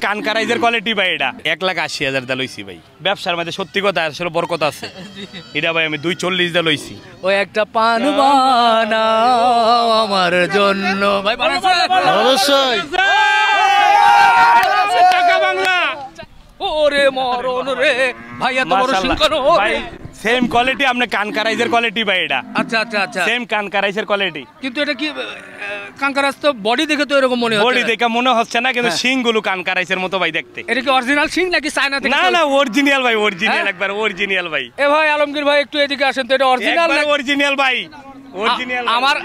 কানকারাইজের quality ভাই, এটা 1,80,000 দা লইছি ভাই। ব্যবসার মধ্যে সত্যি কথা আসলে বরকত আছে। এটা ভাই আমি 240 দা লইছি। ওই একটা পান বানাও আমার জন্য ভাই। অবশ্যই টাকা বাংলা। ওরে মরণ রে ভাই, এত বড় সিংকন ভাই। সেম কোয়ালিটি আপনি কানকারাইজের কোয়ালিটি ভাই এটা। আচ্ছা আচ্ছা আচ্ছা, সেম কানকারাইজের কোয়ালিটি। কিন্তু এটা কি কানকারাজ তো বডি দেখে তো এরকম মনে হচ্ছে। বডি দেখে মনে হচ্ছে না, কিন্তু শিংগুলো কানকারাইজের মতো ভাই দেখতে। এটা কি অরিজিনাল শিং নাকি চায়না থেকে? না না, অরিজিনাল ভাই, অরিজিনাল, একবার অরিজিনাল ভাই। এ ভাই আলমগীর ভাই একটু এদিকে আসেন তো, এটা অরিজিনাল একবার অরিজিনাল ভাই, অরিজিনাল।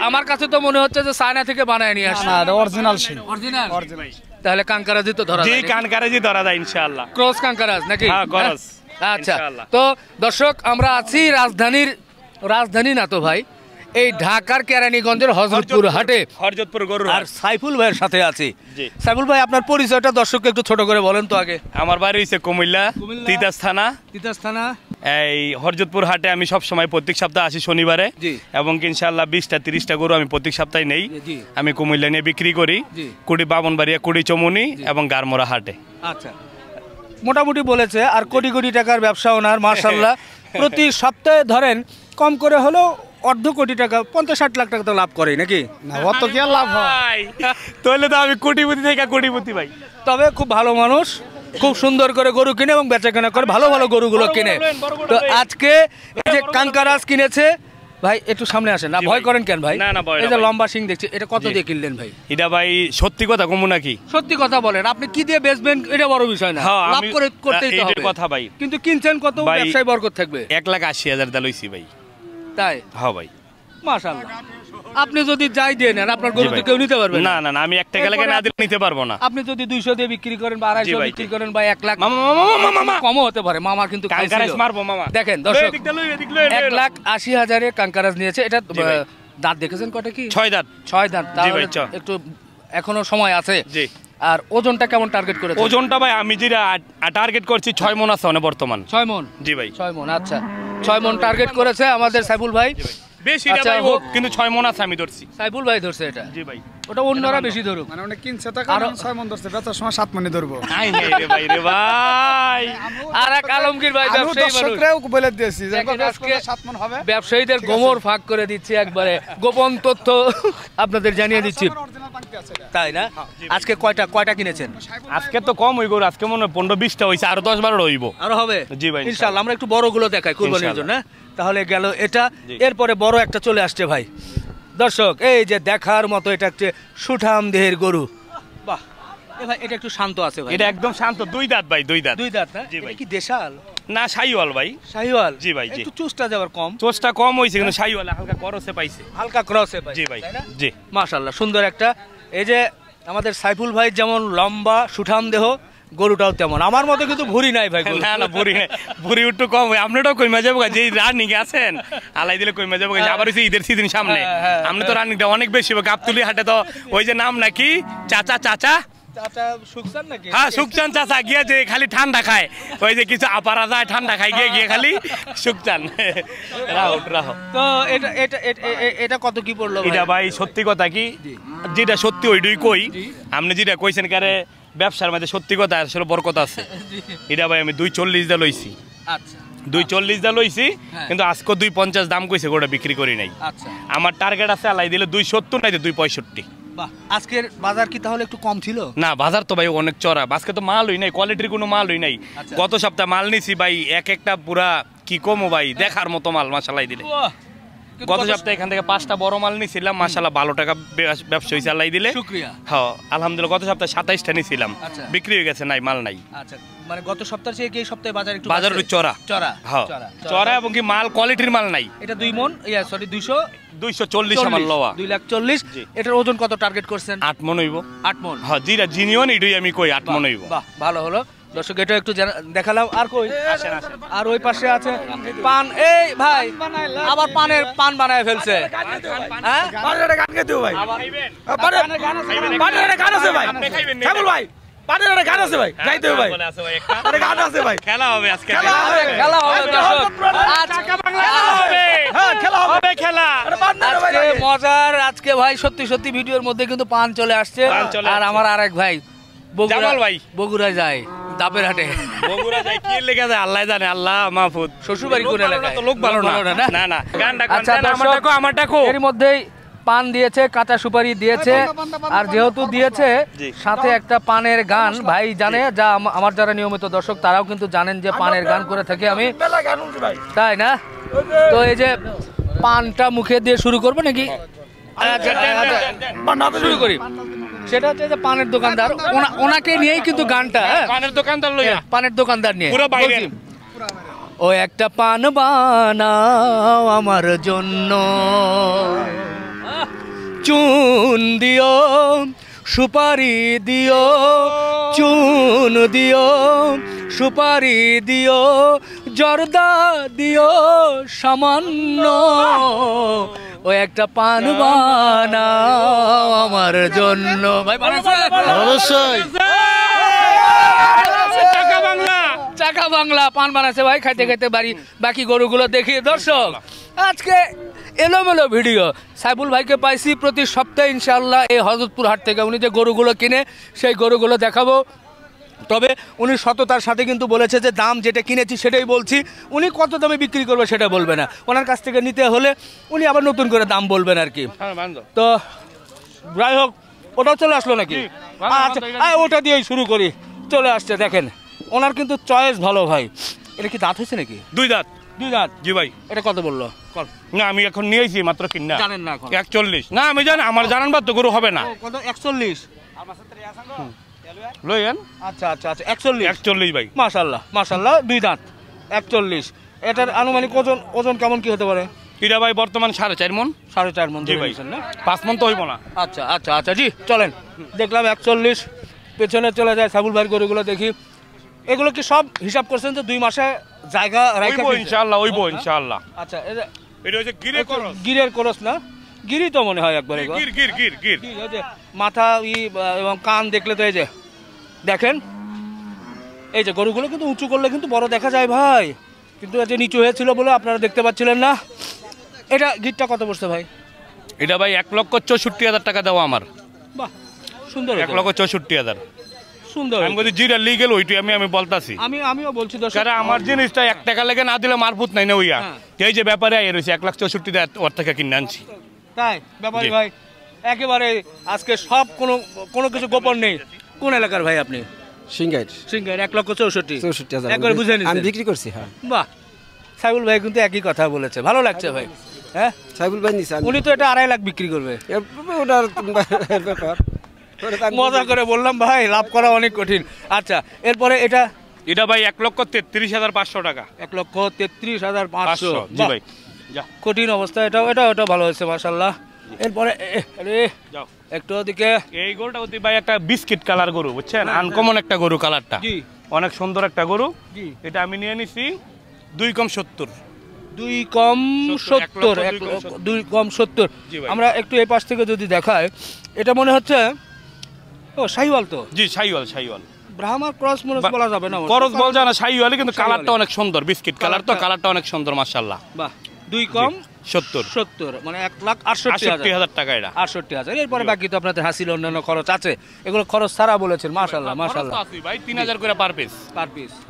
আমার কাছে তো মনে হচ্ছে যে চায়না থেকে বানায় নিয়ে আসে। না, এটা অরিজিনাল শিং। অরিজিনাল তাহলে কানকারাজি তো ধরা জি, যায়। কানকারাজি ধরা যায় ইনশাআল্লাহ। ক্রস কানকারাজ নাকি? হ্যাঁ, ক্রস। আচ্ছা, ইনশাআল্লাহ। তো দর্শক আমরা আছি রাজধানী না তো ভাই, এই ঢাকার কেরানীগঞ্জের হযরতপুর হাটে, হযরতপুর গরুর আর হাট। সাইফুল ভাইয়ের সাথে আছি। জি। সাইফুল ভাই আপনার পরিচয়টা দর্শককে একটু ছোট করে বলেন তো আগে। আমার বাড়ি হইছে কুমিল্লা, তিতাস থানা। তিতাস থানা। এই হযরতপুর হাটে আমি সব সময় প্রত্যেক সপ্তাহে আসি শনিবারে। জি। এবং ইনশাআল্লাহ 20টা 30টা গরু আমি প্রত্যেক সপ্তাহে নেই। জি। আমি কুমিল্লা নিয়ে বিক্রি করি। জি। কুড়ি বামনবাড়িয়া, কুড়ি চমুনি এবং গারমোড়া হাটে। আচ্ছা, মোটামুটি বলেছে। আর কোটি কোটি টাকার ব্যবসা ওনার, মাশাআল্লাহ। প্রতি সপ্তাহে ধরেন কম করে হলেও অর্ধ কোটি টাকা, 50-60 লাখ টাকা তো লাভ করে নাকি? না, অত কি আর লাভ হয়? ভাই তাহলে তো আমি কোটিপতি থেকে কোটিপতি ভাই। তবে খুব ভালো মানুষ, খুব সুন্দর করে গরু কিনে এবং বেচা কেনা করে, ভালো ভালো গরুগুলো কিনে। তো আজকে এই যে কানকারাজ কিনেছে ভাই, একটু সামনে আসেন না, ভয় করেন কেন ভাই? না না, ভয় না এই যে ভাই। লম্বা সিং দেখছি, এটা কত দিয়ে কিনলেন ভাই? এটা ভাই সত্যি কথা কমু নাকি? সত্যি কথা বলেন, আপনি কি দিয়ে বেচবেন এটা বড় বিষয় না, হ্যাঁ, লাভ করে করতেই তো এইটার হবে কথা ভাই। কিন্তু কিনছেন কত, ভাই, ব্যবসায় বরকত থাকবে। 1,80,000 দা লইছি ভাই। তাই? হ্যাঁ ভাই। মাশাআল্লাহ। আপনি যদি যাই দেন আর আপনার গরু জি ভাই। তো কেউ নিতে পারবে না না না, আমি 1 টাকা লাগে না দিলে নিতে পারবো না। আপনি যদি 200 দিয়ে বিক্রি করেন বা 250 ভাই, বিক্রি জি। করেন বা 1 লাখ, মামা মামা মামা মামা কমও হতে পারে। মামা কিন্তু কানকারাজ মারবো মামা। দেখেন দর্শক, এদিকটা লই, এদিক লই, লই, লই। 1,80,000 কানকারাজ নিয়েছে। এটা জি ভাই। দাঁত দেখেছেন কটা কি? 6 দাঁত। 6 দাঁত। জি ভাই, তাহলে একটু এখনো সময় আছে। জি। আর ওজনটা কেমন টার্গেট করেছেন? ওজনটা ভাই আমি যেটা টার্গেট করছি 6 মণ আছে মানে বর্তমান। 6 মণ। জি ভাই। 6 মণ, আচ্ছা। 6 মণ টার্গেট করেছে আমাদের সাইফুল ভাই। বেশি আচ্ছা, ভাই হোক, কিন্তু 6 মণ আছে আমি ধরছি। সাইফুল ভাই ধরছে এটা। জি ভাই। ওটা অন্যরা বেশি ধরুক। মানে অনেক কিনছে তো, কারণ 6 মণ ধরছে, বেচার সময় 7 মণই ধরবো। আই নাই রে ভাই, রে ভাই। আর এক আলমগীর ভাই ব্যবসায়ী মানুষ, দর্শকরাও বলে দিয়েছি যে দেখেন আজকে 7 মণ হবে। ব্যবসায়ীদের গোমর ফাঁক করে দিচ্ছি, একবারে গোপন তথ্য আপনাদের জানিয়ে দিচ্ছি। অরিজিনাল পাঙ্কি আছে এটা। তাই না? আজকে কয়টা কিনেছেন? আজকে তো কম হই গো, আজকে মনে হয় 15-20টা হইছে, আর 10-12 হইব। আরো হবে? জি ভাই, ইনশাআল্লাহ। আমরা একটু বড়গুলো দেখাই কুরবানির জন্য। তাহলে গেল এটা, জি। এরপরে বড় একটা চলে আসছে ভাই। দর্শক এই যে দেখার মতো, এটা একটা সুঠাম দেহের গরু। বাহ, এ ভাই এটা একটু শান্ত আছে ভাই। এটা একদম শান্ত, 2 দাঁত ভাই, 2 দাঁত। 2 দাঁত না? জি ভাই। এটা কি দেশাল? না, শাহিওয়াল ভাই। শাহিওয়াল? জি ভাই, জি। একটু চুষ্টা যাওয়ার কম, চোষটা কম হইছে, কিন্তু শাহিওয়াল হালকা করসে পাইছে। হালকা ক্রসে ভাই। জি ভাই, তাই না? জি। মাশাআল্লাহ, সুন্দর একটা। এই যে আমাদের সাইফুল ভাই যেমন লম্বা সুঠাম দেহ, গরুটাও তেমন। আমার মতো কিন্তু ভুঁড়ি নাই ভাই গরু। না না, বুড়ি একটু কম হয়। আপনারটাও কইমা যাবো, যে রানিং আছেন আলাই দিলে কইমা যাবো। আবার হইছে ঈদের সিজন সামনে, আপনি তো রানিংটা অনেক বেশি হবে। গাবতুলি হাটে তো ওই যে নাম নাকি চাচা চাচা, চাচা সুকসান নাকি? হ্যাঁ সুকচান চাচা গিয়ে যে খালি ঠান্ডা খায়, ওই যে কিছু আপারা যায় ঠান্ডা খায়, গিয়ে খালি সুকচান। রাহো। তো এটা এটা এটা কত কি পড়লো ভাই? এটা ভাই সত্যি কথা কি, যেটা সত্যি ওইটাই কই। আপনি যেটা কইছেন কারে, ব্যবসার মধ্যে সত্যি কথা আসলে বরকত আছে। এটা ভাই আমি 240 দা লইছি। আচ্ছা, 240 দা লইছি, কিন্তু আজকে 250 দাম কইছে, গোটা বিক্রি করি নাই। আচ্ছা। আমার টার্গেট আছে আলাই দিলে 270 নাই 265। বাহ, আজকের বাজার কি তাহলে একটু কম ছিল? না, বাজার তো ভাই অনেক চড়া। আজকে তো মালই নাই, কোয়ালিটির কোনো মালই নাই। আচ্ছা। গত সপ্তাহে মাল নিছি ভাই, একটা পুরা কি কমো ভাই, দেখার মতো মাল মাশাআল্লাহ দিলে। গত সপ্তাহে এখান থেকে 5টা বড় মাল নিছিলাম, মাশাআল্লাহ ভালো টাকা ব্যবসা হইছে আল্লাহ দিলে। শুকরিয়া। হ্যাঁ আলহামদুলিল্লাহ। গত সপ্তাহে 27টা নিছিলাম, আচ্ছা। বিক্রি হয়ে গেছে, নাই মাল নাই। আচ্ছা, মানে গত সপ্তাহ থেকে এই সপ্তাহে বাজার একটু বাজার একটু চড়া। চড়া। হ্যাঁ চড়া, এবং কি মাল কোয়ালিটির মাল নাই। এটা 2 মণ, সরি 240 আমার লওয়া। 2,40,000। জি। এটার ওজন কত টার্গেট করছেন? 8 মণ হইব। 8 মণ। হ্যাঁ জিরা জিনিয়ন এটাই আমি কই 8 মণ হইব। বাহ, ভালো হলো। দর্শক এটা একটু দেখালাম। আর কই আসেন আসেন। আর ওই পাশে আছে পান। এই ভাই আবার পান বানায় ফেলছে। হ্যাঁ, পানের গান কে দিও ভাই? খাইবেন? পানের গান আছে ভাই। আপনি খাইবেন নি? সাইফুল ভাই, পানের গান আছে ভাই, গাইতে হবে ভাই। বলে আছে ভাই একটা। আরে গান আছে ভাই। খেলা হবে আজকে। খেলা হবে। খেলা হবে দর্শক। খেলা হবে। হ্যাঁ, খেলা হবে। হবে খেলা। আরে পানের ভাই আজকে মজার, আজকে ভাই সত্যি সত্যি ভিডিওর মধ্যে কিন্তু পান চলে আসছে। পান চলে আর আসছে। আমার আরেক ভাই জামাল ভাই বগুড়া যায় দাপের হাটে বগুড়া যাই কি লেগে যায় আল্লাহ জানে, আল্লাহ মাহফুজ। শ্বশুর বাড়ি কোন এলাকায়? তো লোক ভালো না না না গানটা আচ্ছা আমারটা কো এর মধ্যেই পান দিয়েছে, কাঁচা সুপারি দিয়েছে, আর যেহেতু দিয়েছে সাথে একটা পানের গান ভাই জানে, যা আমার যারা নিয়মিত দর্শক তারাও কিন্তু জানেন যে পানের গান করে থাকি আমি, তাই না? তো এই যে পানটা মুখে দিয়ে শুরু করবো নাকি? শুরু করি। সেটা হচ্ছে যে পানের দোকানদার, ওনাকে নিয়েই কিন্তু গানটা, পানের দোকানদার লইয়া, পানের দোকানদার নিয়ে পুরো বাইরে। বলছি, ও একটা পান বানাও আমার জন্য, চুন দিও সুপারি দিও, চুন দিও সুপারি দিও, জর্দা দিও সামান্য, ও একটা পান বানাও আমার জন্য। ভাই অবশ্যই টাকা বাংলা, চাকা বাংলা পান বানাচ্ছে ভাই, খাইতে খাইতে বাড়ি বাকি গরুগুলো দেখি। দর্শক আজকে এলোমেলো ভিডিও, সাইফুল ভাইকে পাইছি প্রতি সপ্তাহে ইনশাআল্লাহ এই হযরতপুর হাট থেকে, উনি যে গরুগুলো কিনে সেই গরুগুলো দেখাবো। তবে উনি সততার সাথে কিন্তু বলেছে যে দাম যেটা কিনেছি সেটাই বলছি, উনি কত দামে বিক্রি করবে সেটা বলবে না, ওনার কাছ থেকে নিতে হলে উনি আবার নতুন করে দাম বলবেন আর কি। তো যাই হোক, ওটাও চলে আসলো নাকি? আচ্ছা ওটা দিয়েই শুরু করি, চলে আসছে। দেখেন ওনার কিন্তু চয়েস ভালো ভাই। এটা কি দাঁত হয়েছে নাকি? দুই দাঁত। দুই দাঁত? জি ভাই। এটা কত বললো? না আমি এখন নিয়েছি মাত্র কিনা, জানেন না এখন? 41। না আমি জানি, আমার জানান বা তো গরু হবে না। কত? 41 লইয়েন। আচ্ছা আচ্ছা আচ্ছা 41 ভাই। মাশাআল্লাহ মাশাআল্লাহ, দুই দাঁত 41। এটার আনুমানিক ওজন কেমন কি হতে পারে? এটা ভাই বর্তমান 4.5 মণ। 4.5 মণ জি ভাই, 5 মণ তো হইব না। আচ্ছা আচ্ছা আচ্ছা জি চলেন, দেখলাম 41। পেছনে চলে যায় সাইফুল ভাইয়ের গরুগুলো দেখি। এগুলো কি সব হিসাব করছেন যে 2 মাসে জায়গা রাখা? হইব ইনশাআল্লাহ, হইব ইনশাআল্লাহ। আচ্ছা এটা হচ্ছে গিরে করস। গিরের করস না? গিরি তো মনে হয় একবারে। গির গির গির গির। এই যে মাথা এবং কান দেখলে তো এই যে দেখেন, এই যে গরুগুলো কিন্তু উঁচু করলে কিন্তু বড় দেখা যায় ভাই, কিন্তু এই যে নিচু হয়েছিল বলে আপনারা দেখতে পাচ্ছিলেন না। এটা গিরটা কত পড়ছে ভাই? এটা ভাই 1,64,000 টাকা দেওয়া আমার। বাহ সুন্দর, 1,64,000 সুন্দর। আমি যদি জিরা লিগেল ওইটি আমি বলতাছি। আমিও বলছি দর্শক, কারণ আমার জিনিসটা 1 টাকা লেগে না দিলে মারফুত নাই না হইয়া। এই যে ব্যাপারে আইয়া রইছে 1,64,000 ওর থেকে কিনে আনছি। তাই ব্যাপারী ভাই একেবারে আজকে সব কোনো কিছু গোপন নেই। কোন এলাকার ভাই আপনি? সিঙ্গাইর। 1,64,000 একবার বুঝে নিন। আমি বিক্রি করছি। হ্যাঁ বাহ, সাইফুল ভাই কিন্তু একই কথা বলেছে, ভালো লাগছে ভাই। হ্যাঁ সাইফুল ভাই নিছে, উনি তো এটা 2.5 লাখ বিক্রি করবে। ওটার ব্যাপার মজা করে বললাম ভাই, লাভ করা অনেক কঠিন। আচ্ছা এরপরে এটা ভাই 1,33,500 টাকা। 1,33,500। জি ভাই যা। কঠিন অবস্থা, এটা ভালো হয়েছে মাশাআল্লাহ। এরপরে যাও একটু ওদিকে। এই গরুটা অতি ভাই একটা বিস্কিট কালার গরু, বুঝছেন? আনকমন একটা গরু, কালারটা জি অনেক সুন্দর একটা গরু। জি এটা আমি নিয়ে নিছি 2 কম 70। 2 কম 70। 2 কম 70। জি ভাই। আমরা একটু এই পাশ থেকে যদি দেখাই, এটা মনে হচ্ছে ও শাহিওয়াল। তো জি শাহিওয়াল। ব্রাহ্মার ক্রস মনে বলা যাবে না, করস বল জানা শাহিওয়াল, কিন্তু শাহিওয়ালি। কালারটা অনেক সুন্দর, বিস্কিট কালার তো, কালারটা অনেক সুন্দর মাশাআল্লাহ। বাহ 2 কম 70 মানে 1,68,000 টাকা এটা। 68,000। এরপরে বাকি তো আপনাদের হাসিল অন্যান্য খরচ আছে, এগুলো খরচ ছাড়া বলেছেন। মাশাআল্লাহ মাশাআল্লাহ ভাই 3,000 করে পার পিস।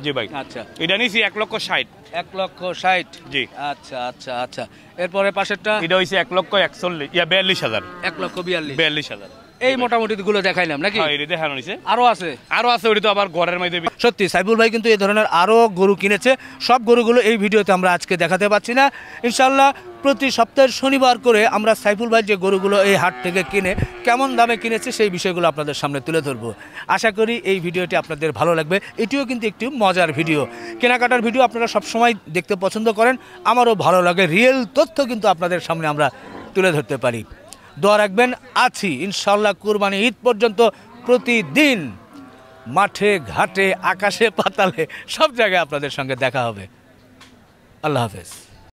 জি ভাই। আচ্ছা এটা নিছি 1,60,000। 1,60,000 জি। আচ্ছা আচ্ছা আচ্ছা। এরপরে পাশেরটা এটা হইছে 1,41,000 1,42,000। এই মোটামুটি গুলো দেখাইলাম নাকি? হ্যাঁ এটা দেখানো হইছে। আরো আছে ওটা তো আবার ঘরের মধ্যে। সত্যি সাইফুল ভাই কিন্তু এই ধরনের আরো গরু কিনেছে, সব গরুগুলো এই ভিডিওতে আমরা আজকে দেখাতে পাচ্ছি না। ইনশাআল্লাহ প্রতি সপ্তাহের শনিবার করে আমরা সাইফুল ভাই যে গরুগুলো এই হাট থেকে কিনে কেমন দামে কিনেছে সেই বিষয়গুলো আপনাদের সামনে তুলে ধরবো। আশা করি এই ভিডিওটি আপনাদের ভালো লাগবে। এটিও কিন্তু একটি মজার ভিডিও, কেনাকাটার ভিডিও আপনারা সবসময় দেখতে পছন্দ করেন, আমারও ভালো লাগে। রিয়েল তথ্য কিন্তু আপনাদের সামনে আমরা তুলে ধরতে পারি। দোয়া রাখবেন, আছি ইনশাআল্লাহ কুরবানি ঈদ পর্যন্ত প্রতিদিন মাঠে ঘাটে আকাশে পাতালে সব জায়গায় আপনাদের সঙ্গে দেখা হবে। আল্লাহ হাফেজ।